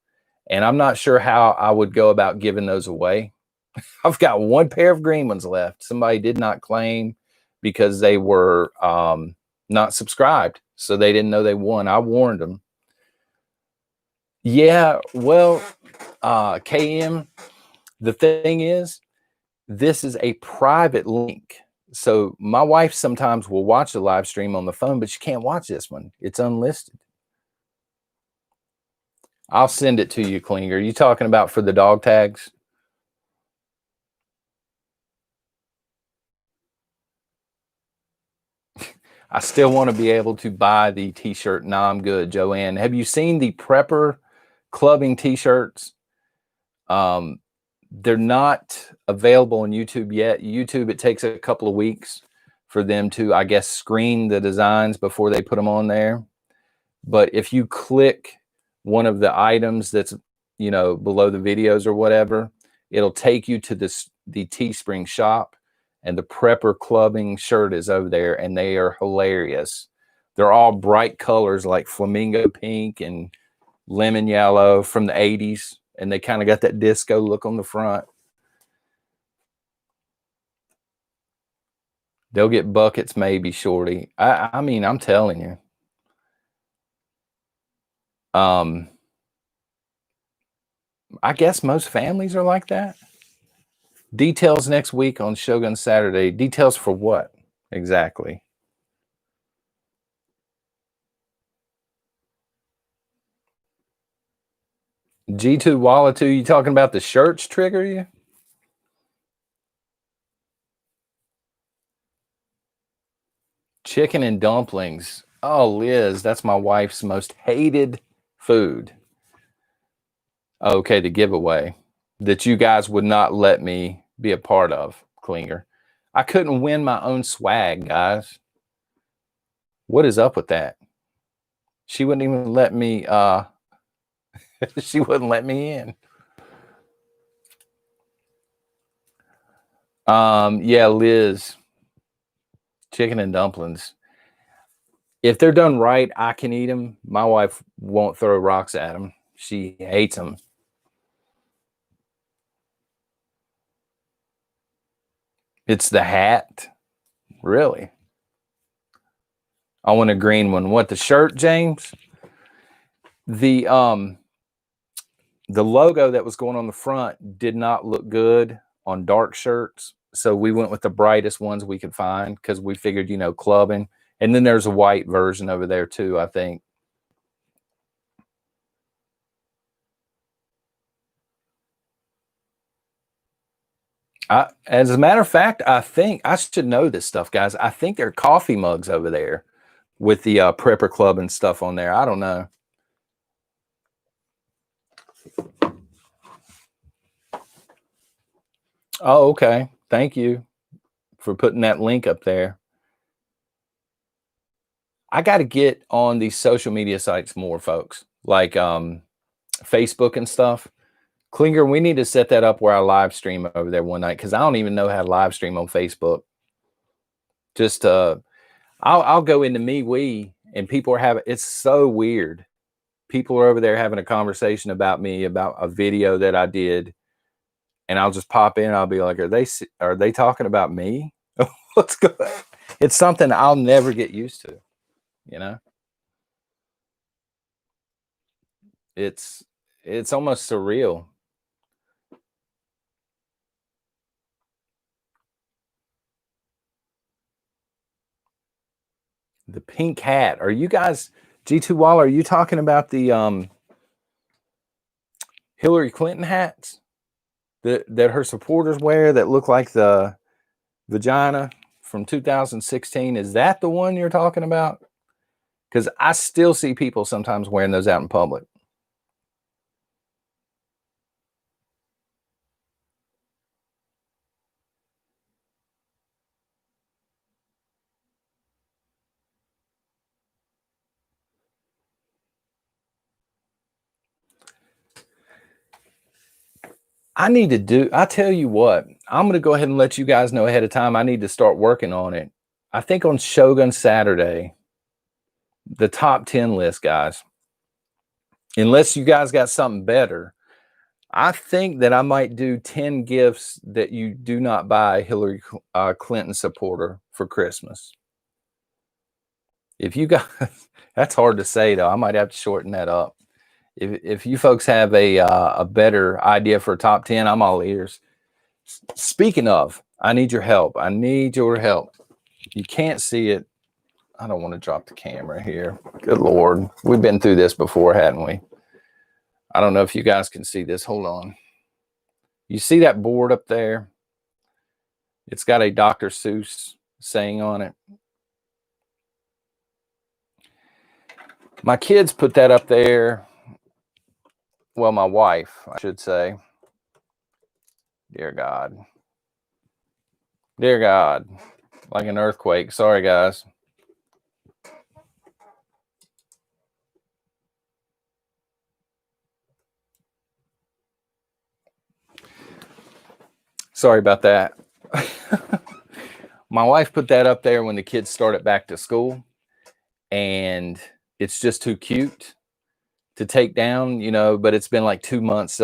and I'm not sure how I would go about giving those away. I've got one pair of green ones left. Somebody did not claim because they were not subscribed, so they didn't know they won. I warned them. Yeah, well, KM, the thing is, this is a private link. So my wife sometimes will watch the live stream on the phone, but she can't watch this one. It's unlisted. I'll send it to you, Klinger. Are you talking about for the dog tags? I still want to be able to buy the t-shirt. Nah, I'm good, Joanne. Have you seen the prepper clubbing t-shirts? They're not available on YouTube yet. YouTube, it takes a couple of weeks for them to, I guess, screen the designs before they put them on there. But if you click one of the items that's, you know, below the videos or whatever, it'll take you to the Teespring shop, and the prepper clubbing shirt is over there, and they are hilarious. They're all bright colors like flamingo pink and lemon yellow from the 80s. And they kind of got that disco look on the front. They'll get buckets, maybe, Shorty. I mean, I'm telling you. I guess most families are like that. Details next week on Shogun Saturday. Details for what exactly? G2 Walla2, you talking about the shirts trigger you? Chicken and dumplings. Oh, Liz, that's my wife's most hated food. Okay, the giveaway that you guys would not let me be a part of, Klinger. I couldn't win my own swag, guys. What is up with that? She wouldn't even let me, she wouldn't let me in. Yeah, Liz. Chicken and dumplings. If they're done right, I can eat them. My wife won't throw rocks at them. She hates them. It's the hat. Really? I want a green one. What, the shirt, James? The logo that was going on the front did not look good on dark shirts. So we went with the brightest ones we could find because we figured, you know, clubbing. And then there's a white version over there too, I think. As a matter of fact, I think I should know this stuff, guys. I think there are coffee mugs over there with the Prepper Club and stuff on there. I don't know. Oh, okay. Thank you for putting that link up there. I got to get on these social media sites more, folks, like Facebook and stuff. Klinger, we need to set that up where I live stream over there one night because I don't even know how to live stream on Facebook. Just I'll go into MeWe and people are having, it's so weird. People are over there having a conversation about me, about a video that I did, and I'll just pop in. I'll be like, are they talking about me? What's going on? It's something I'll never get used to, you know? It's almost surreal. The pink hat. Are you guys, G2 Wall, are you talking about the Hillary Clinton hats that her supporters wear that look like the vagina from 2016? Is that the one you're talking about? Because I still see people sometimes wearing those out in public. I tell you what, I'm going to go ahead and let you guys know ahead of time. I need to start working on it. I think on Shogun Saturday, the top 10 list, guys, unless you guys got something better, I think that I might do 10 gifts that you do not buy a Hillary Clinton supporter for Christmas. If you guys, that's hard to say though. I might have to shorten that up. If you folks have a better idea for a top 10, I'm all ears. Speaking of, I need your help. I need your help. You can't see it. I don't want to drop the camera here. Good Lord. We've been through this before, hadn't we? I don't know if you guys can see this. Hold on. You see that board up there? It's got a Dr. Seuss saying on it. My kids put that up there. Well, my wife, I should say. Dear God. Dear God. Like an earthquake. Sorry, guys. Sorry about that. My wife put that up there when the kids started back to school, and it's just too cute to take down, you know, but it's been like 2 months.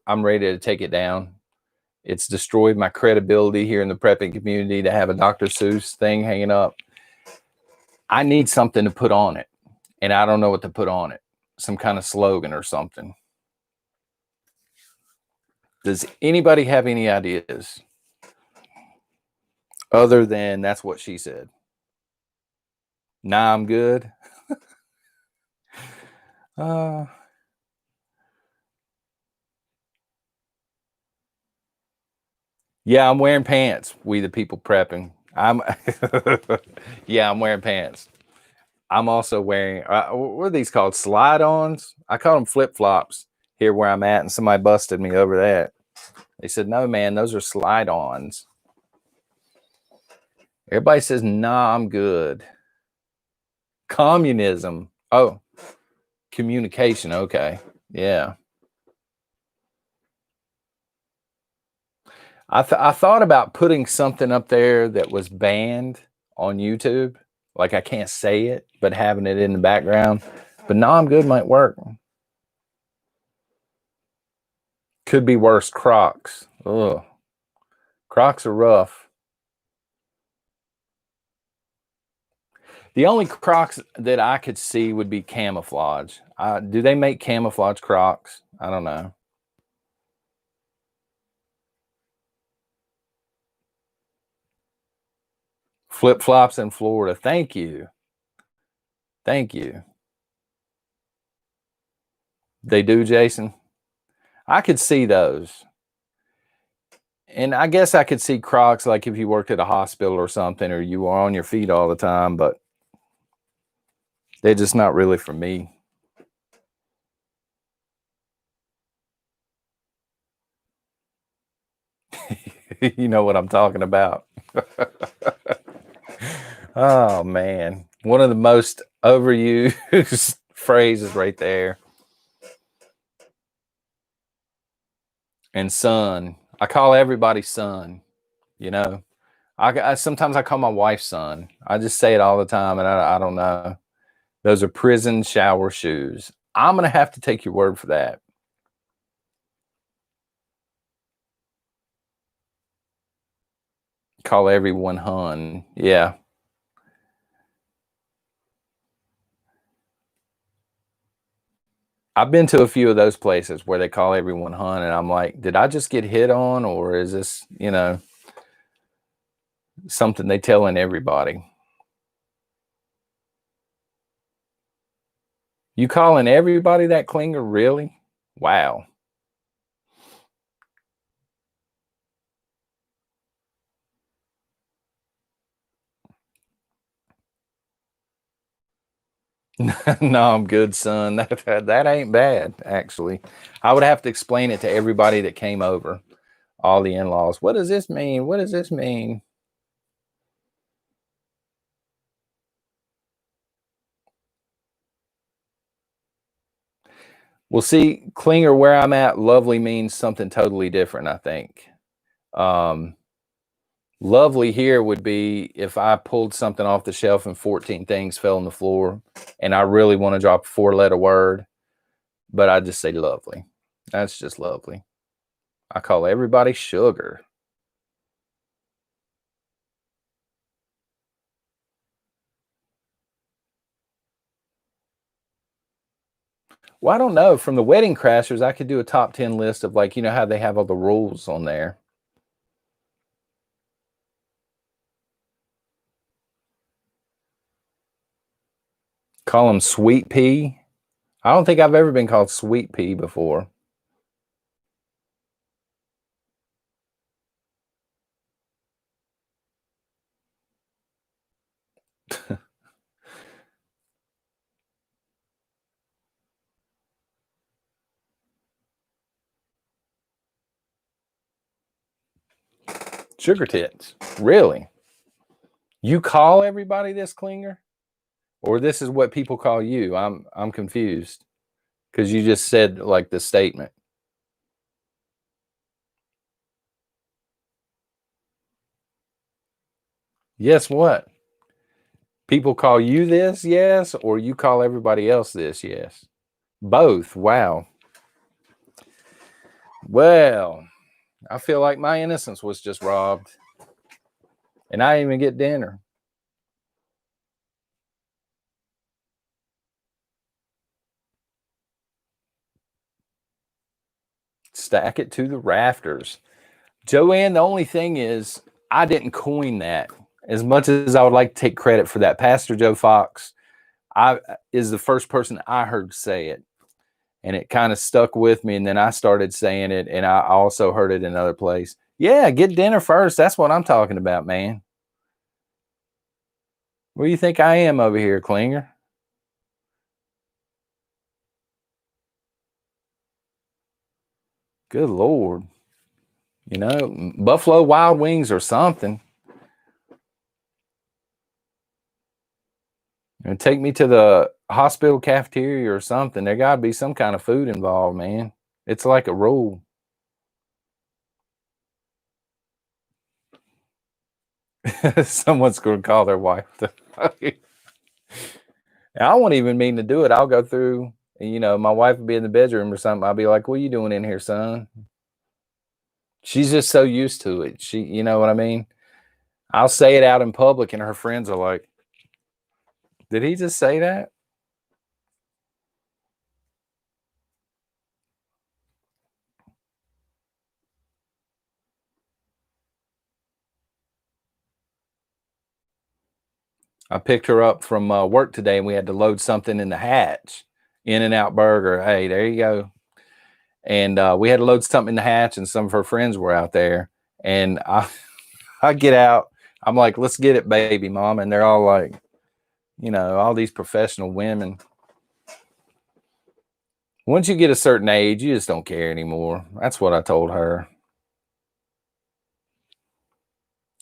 I'm ready to take it down. It's destroyed my credibility here in the prepping community to have a Dr. Seuss thing hanging up. I need something to put on it, and I don't know what to put on it. Some kind of slogan or something. Does anybody have any ideas? Other than that's what she said. Nah, I'm good. Yeah, I'm wearing pants. We the people prepping. Yeah, I'm wearing pants. I'm also wearing, what are these called? Slide-ons? I call them flip-flops here where I'm at, and somebody busted me over that. They said, no, man, those are slide-ons. Everybody says, nah, I'm good. Communism. Oh, communication. Okay. Yeah. I thought about putting something up there that was banned on YouTube, Like I can't say it, but having it in the background. But no, I'm good might work. Could be worse. Crocs. Ugh. Crocs are rough. The only Crocs that I could see would be camouflage. Do they make camouflage Crocs? I don't know. Flip flops in Florida. Thank you. Thank you. They do, Jason. I could see those. And I guess I could see Crocs like if you worked at a hospital or something, or you were on your feet all the time, but they're just not really for me. You know what I'm talking about. Oh man, one of the most overused phrases right there. And son, I call everybody son. You know, I sometimes I call my wife son. I just say it all the time, and I don't know. Those are prison shower shoes. I'm gonna have to take your word for that. Call everyone hun. Yeah. I've been to a few of those places where they call everyone hun, and I'm like, did I just get hit on, or is this, something they telling everybody? You calling everybody that, Klinger? Really? Wow. No, I'm good, son. That ain't bad, actually. I would have to explain it to everybody that came over, all the in-laws. What does this mean? What does this mean? Well, see, Klinger, where I'm at, lovely means something totally different, I think. Um, Lovely here would be if I pulled something off the shelf and 14 things fell on the floor and I really want to drop a 4-letter word, but I just say lovely. That's just lovely. I call everybody sugar. Well, I don't know. From the Wedding Crashers, I could do a top 10 list of, like, how they have all the rules on there. Call them sweet pea. I don't think I've ever been called sweet pea before. Sugar tits. Really? You call everybody this, Klinger? Or this is what people call you? I'm confused because you just said like the statement. Yes, what? People call you this, yes, or you call everybody else this, yes? Both. Wow. Well, I feel like my innocence was just robbed. And I didn't even get dinner. Stack it to the rafters. Joanne, the only thing is, I didn't coin that. As much as I would like to take credit for that, Pastor Joe Fox is the first person I heard say it. And it kind of stuck with me. And then I started saying it, and I also heard it in another place. Yeah, get dinner first. That's what I'm talking about, man. Where do you think I am over here, Klinger? Good Lord. Buffalo Wild Wings or something. And take me to the hospital cafeteria or something. There got to be some kind of food involved, man. It's like a rule. Someone's going to call their wife. I won't even mean to do it. I'll go through, and, my wife would be in the bedroom or something. I'll be like, "What are you doing in here, son?" She's just so used to it. You know what I mean? I'll say it out in public, and her friends are like, "Did he just say that?" I picked her up from work today, and we had to load something in the hatch. In-N-Out Burger. Hey, there you go. And we had to load something in the hatch, and some of her friends were out there. And I get out. I'm like, "Let's get it, baby, mom." And they're all like, all these professional women. Once you get a certain age, you just don't care anymore. That's what I told her.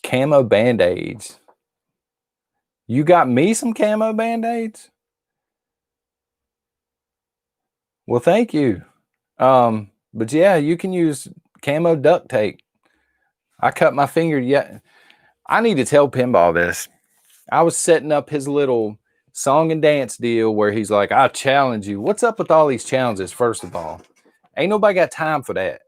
Camo band-aids. You got me some camo band-aids? Well, thank you. But yeah, you can use camo duct tape. I cut my finger. Yeah, I need to tell Pinball this. I was setting up his little song and dance deal where he's like, "I challenge you." What's up with all these challenges? First of all, ain't nobody got time for that.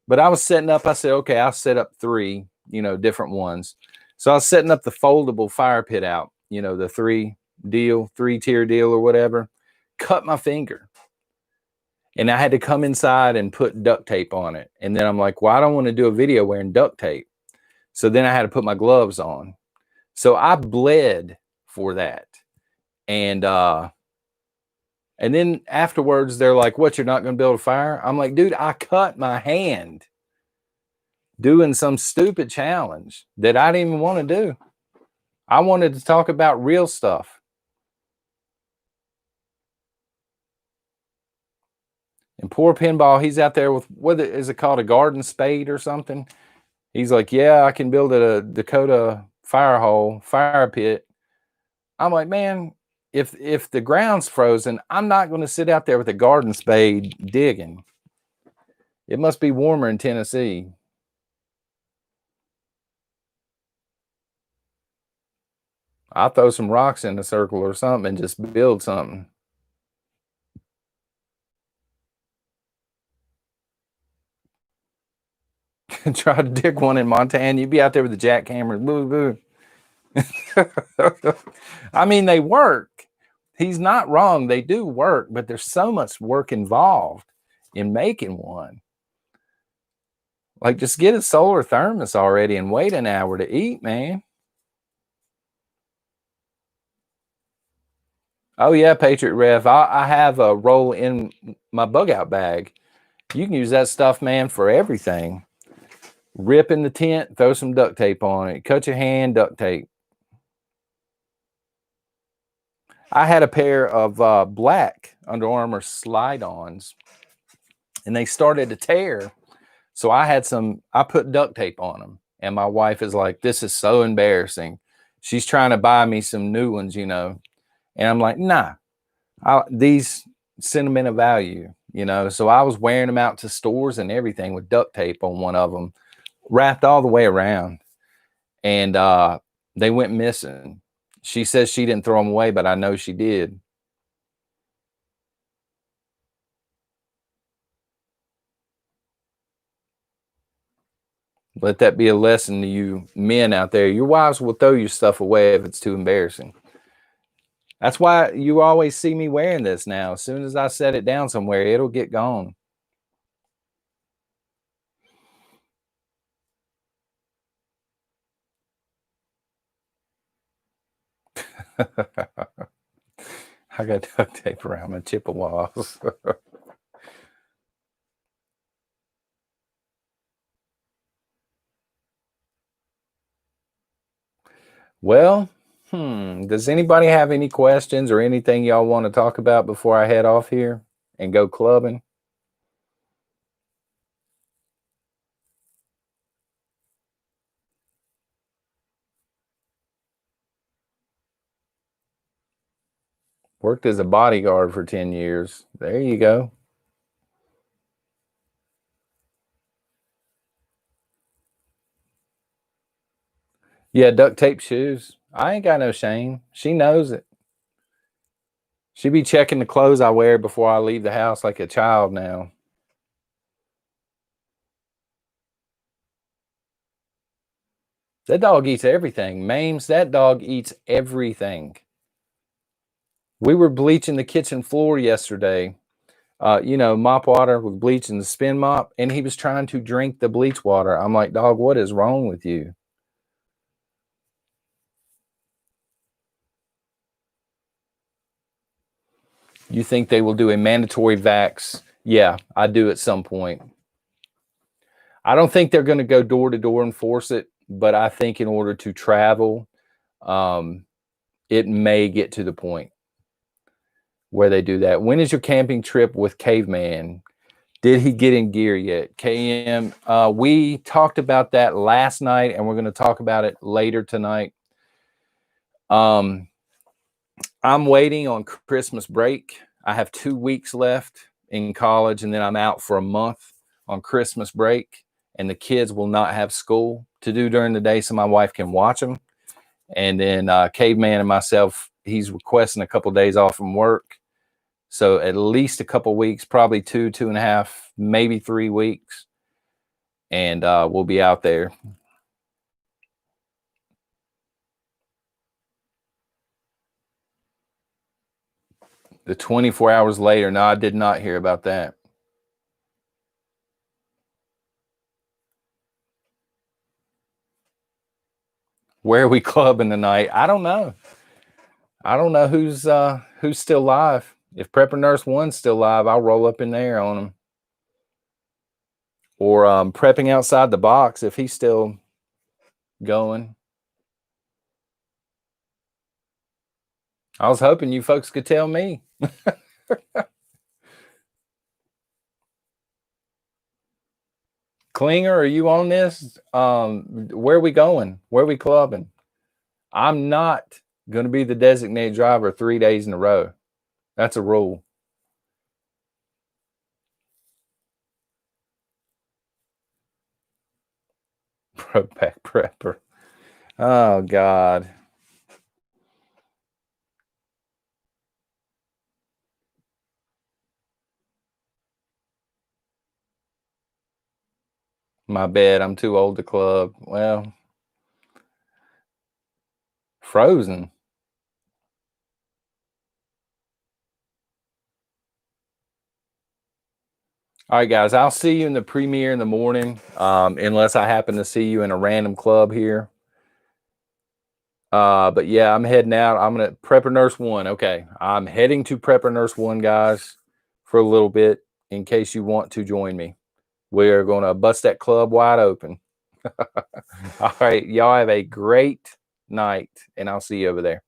But I was setting up. I said, "Okay, I'll set up three, different ones." So I was setting up the foldable fire pit out. The three-tier deal or whatever. Cut my finger. And I had to come inside and put duct tape on it. And then I'm like, "Well, I don't want to do a video wearing duct tape." So then I had to put my gloves on. So I bled for that. And then afterwards they're like, "What, you're not going to build a fire?" I'm like, "Dude, I cut my hand doing some stupid challenge that I didn't even want to do. I wanted to talk about real stuff." And poor Pinball, he's out there with, what is it called, a garden spade or something? He's like, "Yeah, I can build a Dakota fire pit." I'm like, "Man, if the ground's frozen, I'm not going to sit out there with a garden spade digging. It must be warmer in Tennessee." I'll throw some rocks in a circle or something and just build something. Try to dig one in Montana. You'd be out there with the jackhammer. Boo, boo. I mean, they work. He's not wrong. They do work, but there's so much work involved in making one. Like, just get a solar thermos already and wait an hour to eat, man. Oh, yeah, Patriot Ref. I have a roll in my bug out bag. You can use that stuff, man, for everything. Rip in the tent, throw some duct tape on it. Cut your hand, duct tape. I had a pair of black Under Armour slide-ons, and they started to tear. So I put duct tape on them. And my wife is like, "This is so embarrassing." She's trying to buy me some new ones, And I'm like, "Nah, these sentimental value, So I was wearing them out to stores and everything with duct tape on one of them, wrapped all the way around. And they went missing. She says she didn't throw them away, but I know she did. Let that be a lesson to you men out there. Your wives will throw your stuff away if it's too embarrassing. That's why you always see me wearing this now. As soon as I set it down somewhere, it'll get gone. I got duct tape around my Chippewas. Well, does anybody have any questions or anything y'all want to talk about before I head off here and go clubbing? Worked as a bodyguard for 10 years. There you go. Yeah, duct tape shoes. I ain't got no shame. She knows it. She be checking the clothes I wear before I leave the house like a child now. That dog eats everything. Mames, that dog eats everything. We were bleaching the kitchen floor yesterday. Mop water with bleach and the spin mop, and he was trying to drink the bleach water. I'm like, dog, what is wrong with you? You think they will do a mandatory vax? Yeah, I do at some point. I don't think they're going to go door to door and force it, but I think in order to travel, it may get to the point where they do that. When is your camping trip with Caveman? Did he get in gear yet? KM, we talked about that last night, and we're going to talk about it later tonight. I'm waiting on Christmas break. I have 2 weeks left in college, and then I'm out for a month on Christmas break, and the kids will not have school to do during the day, so my wife can watch them. And then Caveman and myself, he's requesting a couple of days off from work. So at least a couple of weeks, probably 2.5, maybe 3 weeks. And we'll be out there. The 24 hours later. No, I did not hear about that. Where are we clubbing tonight? I don't know. I don't know who's still live. If Prepper Nurse 1's still live, I'll roll up in there on him. Or Prepping Outside the Box, if he's still going. I was hoping you folks could tell me. Klinger, are you on this? Where are we going? Where are we clubbing? I'm not going to be the designated driver 3 days in a row. That's a rule. Back prepper. Oh, God. My bad. I'm too old to club. Well, Frozen. All right, guys. I'll see you in the premiere in the morning, unless I happen to see you in a random club here. But yeah, I'm heading out. I'm gonna Prepper Nurse 1. Okay, I'm heading to Prepper Nurse 1, guys, for a little bit in case you want to join me. We're gonna bust that club wide open. All right, y'all have a great night, and I'll see you over there.